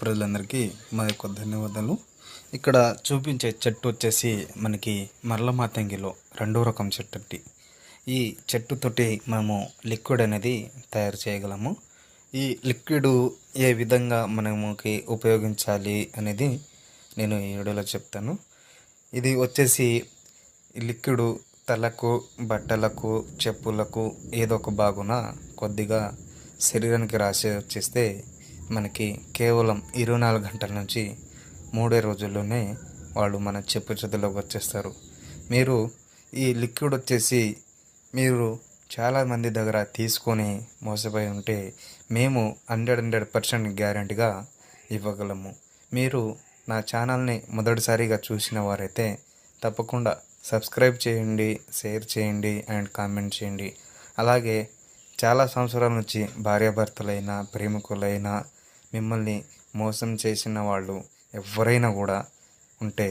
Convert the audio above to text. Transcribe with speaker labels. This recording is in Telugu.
Speaker 1: ప్రజలందరికీ మా యొక్క ధన్యవాదాలు. ఇక్కడ చూపించే చెట్టు వచ్చేసి మనకి మరల మాతంగిలో రెండో రకం చెట్టు అండి. ఈ చెట్టుతోటి మనము లిక్విడ్ అనేది తయారు చేయగలము. ఈ లిక్విడ్ ఏ విధంగా మనకి ఉపయోగించాలి అనేది నేను ఈ వీడియోలో చెప్తాను. ఇది వచ్చేసి ఈ లిక్విడ్ తలకు, బట్టలకు, చెప్పులకు ఏదో ఒక బాగున కొద్దిగా శరీరానికి రాసి వచ్చేస్తే మనకి కేవలం 24 గంటల నుంచి 3 రోజుల్లోనే వాళ్ళు మన చెప్పు చేతుల్లోకి వచ్చేస్తారు. మీరు ఈ లిక్విడ్ వచ్చేసి మీరు చాలామంది దగ్గర తీసుకొని మోసపోయి ఉంటే మేము 100% గ్యారెంటీగా ఇవ్వగలము. మీరు నా ఛానల్ని మొదటిసారిగా చూసిన వారైతే తప్పకుండా సబ్స్క్రైబ్ చేయండి, షేర్ చేయండి అండ్ కామెంట్ చేయండి. అలాగే చాలా సంవత్సరాల నుంచి భార్యాభర్తలైనా, ప్రేమికులైనా, మిమ్మల్ని మోసం చేసిన వాళ్ళు ఎవరైనా కూడా ఉంటే